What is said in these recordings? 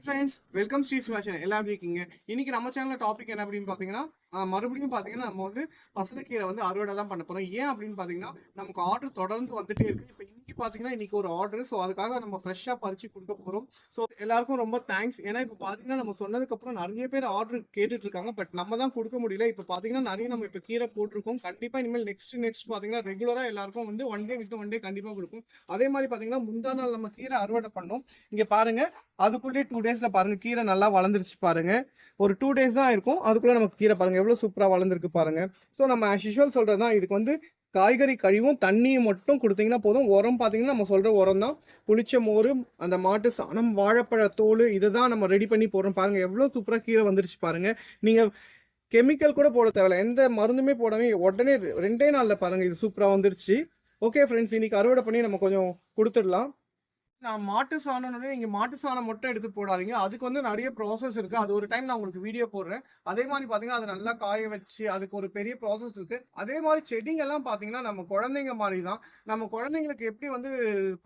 Friends welcome Sri Subhashan எல்லாம் எப்படி இருக்கீங்க? இன்னைக்கு நம்ம சேனல்ல டாபிக் என்ன அப்படின்னு பார்த்தீங்கன்னா மறுபடியும் பார்த்தீங்கன்னா நம்ம வந்து பசலைக்கீரை வந்து அறுவடை தான் பண்ண போறோம். ஏன் அப்படின்னு பார்த்தீங்கன்னா நமக்கு ஆர்டர் தொடர்ந்து வந்துட்டே இருக்கு. இப்போ இன்னைக்கு பார்த்தீங்கன்னா இன்னைக்கு ஒரு ஆர்டர், ஸோ அதுக்காக நம்ம ஃப்ரெஷ்ஷாக பறிச்சு கொடுக்க போறோம். ஸோ எல்லாருக்கும் ரொம்ப தேங்க்ஸ். ஏன்னா இப்போ பார்த்தீங்கன்னா நம்ம சொன்னதுக்கப்புறம் நிறைய பேர் ஆர்டர் கேட்டுட்டு இருக்காங்க. பட் நம்ம தான் கொடுக்க முடியல. இப்போ பார்த்தீங்கன்னா நிறைய நம்ம இப்போ கீரை போட்டிருக்கோம். கண்டிப்பாக இனிமேல் நெக்ஸ்ட் பார்த்தீங்கன்னா ரெகுலராக எல்லாருக்கும் வந்து ஒன் டே விட்டு ஒன் டே கண்டிப்பாக கொடுக்கும். அதே மாதிரி பார்த்தீங்கன்னா முந்தா நாள் நம்ம கீரை அறுவடை பண்ணோம். இங்கே பாருங்க, அதுக்குள்ளே 2 டேஸ்ல பாருங்க கீரை நல்லா வளர்ந்துருச்சு பாருங்க. ஒரு 2 டேஸ் தான் இருக்கும், அதுக்குள்ள நமக்கு கீரை பாருங்க எவ்வளவு சூப்பரா வளர்ந்துருக்கு பாருங்க. ஸோ நம்ம ஆஸ் யூஷுவல் சொல்றதுதான், இதுக்கு வந்து காய்கறி கழிவும் தண்ணியும் மட்டும் கொடுத்தீங்கன்னா போதும். உரம் பார்த்தீங்கன்னா நம்ம சொல்ற உரம் தான், புளிச்ச மோரு, அந்த மாட்டு சாணம், வாழைப்பழ தோல், இதுதான் நம்ம ரெடி பண்ணி போடுறோம். பாருங்க எவ்வளவு சூப்பரா கீரை வந்துருச்சு பாருங்க. நீங்க கெமிக்கல் கூட போட தேவையில்ல, எந்த மருந்துமே போடாம உடனே 2 நாள்ல பாருங்க இது சூப்பரா வந்துருச்சு. ஓகே ஃப்ரெண்ட்ஸ், இன்னைக்கு அறுவடை பண்ணி நம்ம கொஞ்சம் கொடுத்துடலாம். நான் மாட்டு சாணம்னு நீங்க மாட்டு சாணம் மட்டும் எடுத்து போடாதீங்க. அதுக்கு வந்து நிறைய ப்ராசஸ் இருக்கு. அது ஒரு டைம் நான் உங்களுக்கு வீடியோ போடுறேன். அதே மாதிரி பார்த்தீங்கன்னா, அது நல்லா காய வச்சு அதுக்கு ஒரு பெரிய ப்ராசஸ் இருக்கு. அதே மாதிரி செடிங்கெல்லாம் பார்த்தீங்கன்னா, நம்ம குழந்தைங்க மாரி தான். நம்ம குழந்தைங்களுக்கு எப்படி வந்து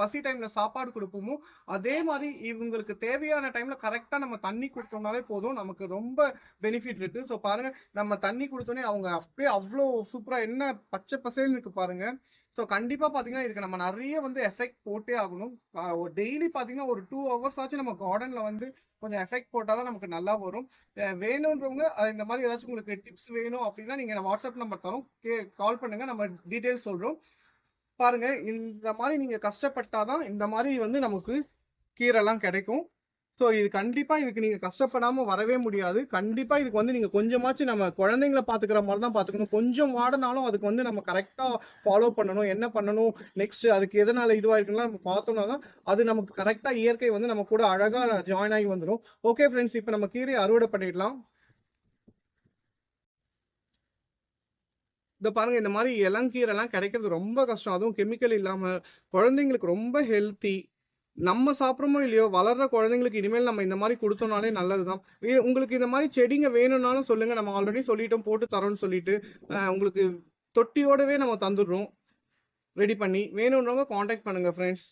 பசி டைம்ல சாப்பாடு குடுப்போமோ, அதே மாரி இவங்களுக்கு தேவையான டைம்ல கரெக்ட்டா நம்ம தண்ணி குடுத்தோம்னாலே போதும். நமக்கு ரொம்ப பெனிஃபிட் இருக்கு. ஸோ பாருங்க, நம்ம தண்ணி குடுத்தோனே அவங்க அப்படியே அவ்ளோ சூப்பரா என்ன பச்சை பசேல்னு இருக்கு பாருங்க. ஸோ கண்டிப்பா பார்த்தீங்கன்னா, இதுக்கு நம்ம நெறைய வந்து எஃபெக்ட் போட்டே ஆகணும். டெய்லி பார்த்தீங்கன்னா, ஒரு 2 ஹவர்ஸ் ஆச்சும் நம்ம கார்டன்ல வந்து கொஞ்சம் எஃபெக்ட் போட்டா தான் நமக்கு நல்லா வரும். வேணுன்றவங்க இந்த மாரி ஏதாச்சும் உங்களுக்கு டிப்ஸ் வேணும் அப்படின்னா, நீங்க வாட்ஸ்அப் நம்பர் தரோம். கால் பண்ணுங்க. நம்ம டீட்டெயில்ஸ் சொல்றோம். பாருங்க, இந்த மாரி நீங்க கஷ்டப்பட்டா தான் இந்த மாரி வந்து நமக்கு கீரைலாம் கிடைக்கும். ஸோ இது கண்டிப்பா இதுக்கு நீங்க கஷ்டப்படாம வரவே முடியாது. கண்டிப்பா இதுக்கு வந்து நீங்க கொஞ்சமாச்சும் நம்ம குழந்தைங்கள பார்த்துக்கிற மாரி தான் பார்த்துக்கணும். கொஞ்சம் வாடனாலும் அதுக்கு வந்து நம்ம கரெக்ட்டா ஃபாலோ பண்ணணும். என்ன பண்ணணும்? நெக்ஸ்ட் அதுக்கு எதனால இதுவாயிருக்குன்லாம் நம்ம பார்த்தோம்னா தான், அது நமக்கு கரெக்ட்டா இயற்கை வந்து நம்ம கூட அழகா ஜாயின் ஆகி வந்துரும். ஓகே ஃப்ரெண்ட்ஸ், இப்ப நம்ம கீரைய அறுவடை பண்ணிடலாம். இத பாருங்க, இந்த மாரி இளங்கீரைலாம் கிடைக்கிறது ரொம்ப கஷ்டம். அதுவும் கெமிக்கல் இல்லாம குழந்தைங்களுக்கு ரொம்ப ஹெல்த்தி. நம்ம சாப்பிட்றோமோ இல்லையோ, வளர்ற குழந்தைங்களுக்கு இனிமேல் நம்ம இந்த மாரி குடுத்தோம்னாலே நல்லது தான். உங்களுக்கு இந்த மாரி செடிங்க வேணும்னாலும் சொல்லுங்க. நம்ம ஆல்ரெடி சொல்லிட்டோம், போட்டு தரோம்ன்னு சொல்லிட்டு. உங்களுக்கு தொட்டியோடவே நம்ம தந்துடுறோம், ரெடி பண்ணி. வேணும்ன்றவங்க கான்டாக்ட் பண்ணுங்க ஃப்ரெண்ட்ஸ்.